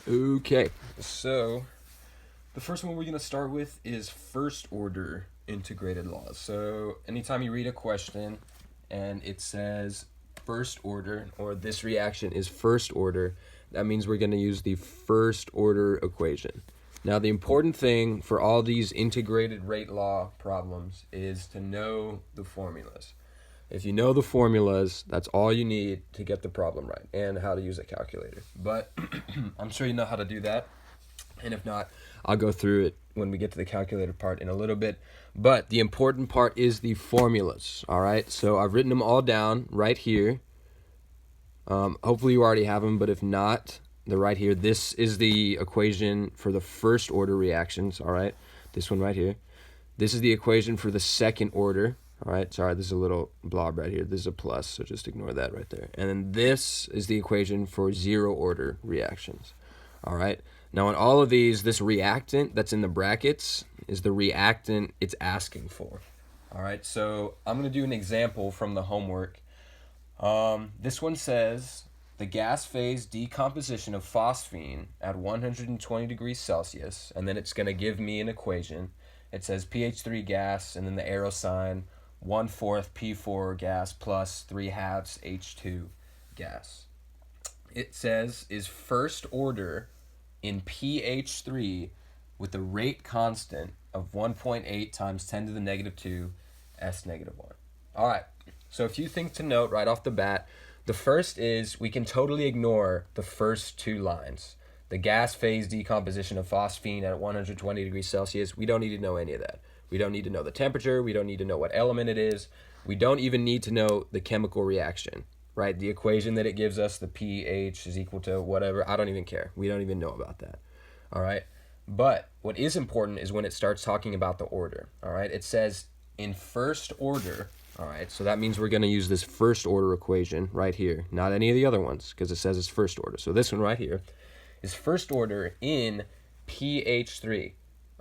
Okay, so the first one we're going to start with is first order integrated laws. So anytime you read a question and it says first order, or this reaction is first order, that means we're going to use the first order equation. Now, the important thing for all these integrated rate law problems is to know the formulas. If you know the formulas, that's all you need to get the problem right, and how to use a calculator. But I'm sure you know how to do that. And if not, I'll go through it when we get to the calculator part in a little bit. But the important part is the formulas, all right? So I've written them all down right here. Hopefully you already have them, but if not, they're right here. This is the equation for the first order reactions, all right? This one right here. This is the equation for the second order, all right? Sorry, this is a little blob right here. This is a plus, so just ignore that right there. And then this is the equation for zero order reactions, all right? Now, in all of these, this reactant that's in the brackets is the reactant it's asking for, all right? So I'm going to do an example from the homework. This one says the gas phase decomposition of phosphine at 120 degrees Celsius, and then it's going to give me an equation. It says pH3 gas, and then the arrow sign, 1/4 P4 gas plus 3/2 H2 gas. It says is first order in pH3 with the rate constant of 1.8 times 10 to the negative 2 S negative 1. All right, so a few things to note right off the bat. The first is we can totally ignore the first two lines. The gas phase decomposition of phosphine at 120 degrees Celsius, we don't need to know any of that. We don't need to know the temperature. We don't need to know what element it is. We don't even need to know the chemical reaction, right? The equation that it gives us, the pH is equal to whatever, I don't even care. We don't even know about that, all right? But what is important is when it starts talking about the order, all right? It says in first order, all right? So that means we're going to use this first order equation right here, not any of the other ones, because it says it's first order. So this one right here is first order in pH3.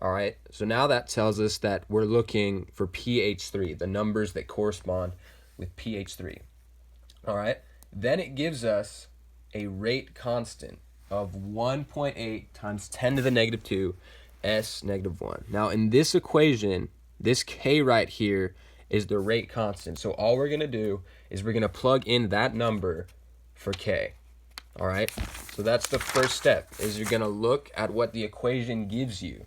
All right, so now that tells us that we're looking for pH3, the numbers that correspond with pH3. All right, then it gives us a rate constant of 1.8 times 10 to the negative 2 S negative 1. Now in this equation, this K right here is the rate constant. So all we're going to do is we're going to plug in that number for K. All right, so that's the first step, is you're going to look at what the equation gives you,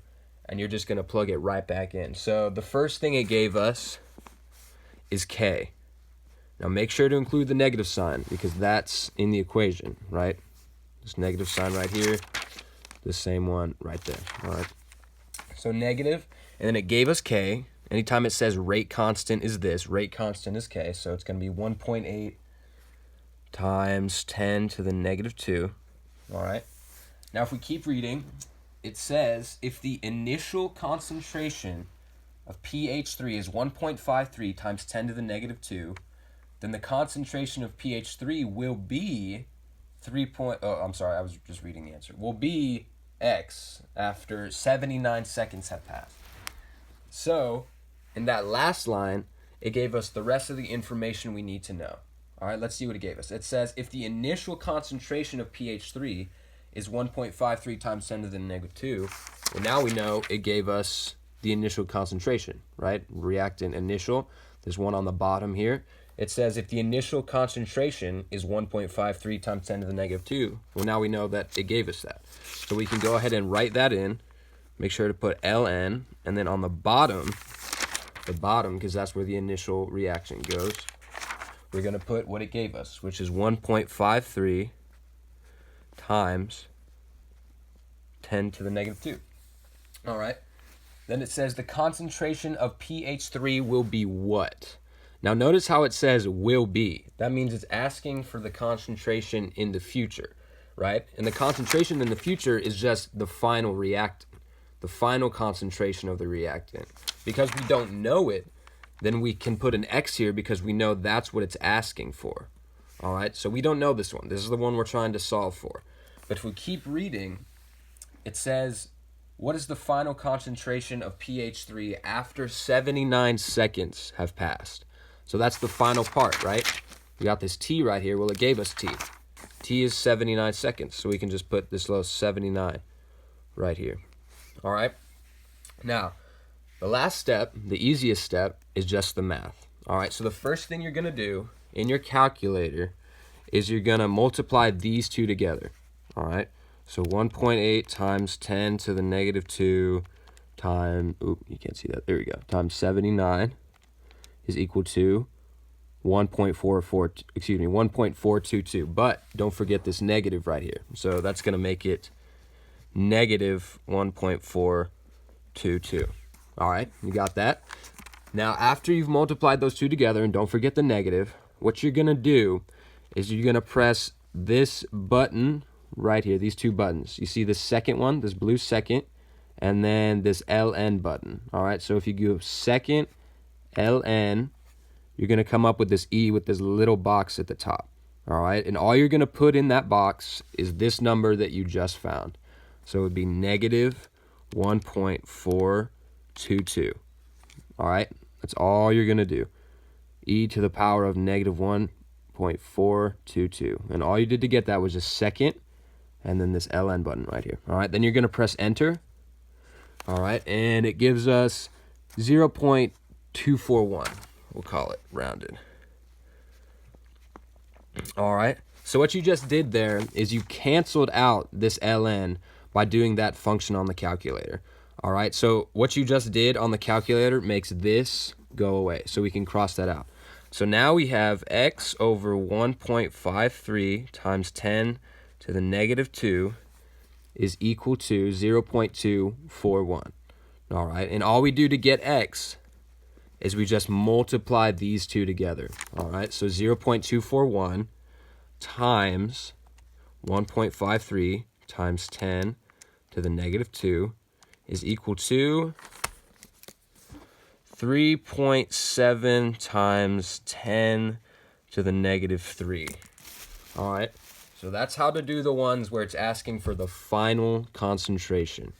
and you're just going to plug it right back in. So the first thing it gave us is K. Now make sure to include the negative sign, because that's in the equation, right? This negative sign right here, the same one right there, all right? So negative, and then it gave us K. Anytime it says rate constant is this, rate constant is K, so it's going to be 1.8 times 10 to the negative 2, all right? Now if we keep reading, it says if the initial concentration of pH3 is 1.53 times 10 to the negative 2, then the concentration of pH3 will be will be X after 79 seconds have passed. So in that last line, it gave us the rest of the information we need to know. All right, let's see what it gave us. It says if the initial concentration of pH3 is 1.53 times 10 to the negative 2, well, now we know it gave us the initial concentration, right? Reactant initial, there's one on the bottom here. It says if the initial concentration is 1.53 times 10 to the negative 2, well, now we know that it gave us that. So we can go ahead and write that in. Make sure to put ln, and then on the bottom, because that's where the initial reaction goes, we're going to put what it gave us, which is 1.53 times 10 to the negative 2. All right. Then it says the concentration of pH3 will be what? Now notice how it says will be. That means it's asking for the concentration in the future, right? And the concentration in the future is just the final reactant, the final concentration of the reactant. Because we don't know it, then we can put an X here because we know that's what it's asking for. All right, so we don't know this one. This is the one we're trying to solve for. But if we keep reading, it says, what is the final concentration of pH3 after 79 seconds have passed? So that's the final part, right? We got this T right here. Well, it gave us T. T is 79 seconds, so we can just put this little 79 right here. All right. Now, the last step, the easiest step, is just the math. All right, so the first thing you're going to do in your calculator is you're going to multiply these two together. All right, so 1.8 times 10 to the negative 2 times, you can't see that, there we go, times 79 is equal to 1.422. But don't forget this negative right here. So that's going to make it negative 1.422. All right, you got that? Now, after you've multiplied those two together, and don't forget the negative, what you're going to do is you're going to press this button right here, these two buttons. You see the second one, this blue second, and then this LN button. All right, so if you go second, LN, you're going to come up with this E with this little box at the top. All right, and all you're going to put in that box is this number that you just found. So it would be negative 1.422. All right, that's all you're going to do. E to the power of negative 1.422. And all you did to get that was a second and then this LN button right here. All right, then you're going to press enter. All right, and it gives us 0.241. We'll call it rounded. All right, so what you just did there is you canceled out this ln by doing that function on the calculator. All right, so what you just did on the calculator makes this go away, so we can cross that out. So now we have x over 1.53 times 10 to the negative 2 is equal to 0.241. All right, and all we do to get x is we just multiply these two together. All right, so 0.241 times 1.53 times 10 to the negative 2 is equal to 3.7 times 10 to the negative 3. All right, so that's how to do the ones where it's asking for the final concentration.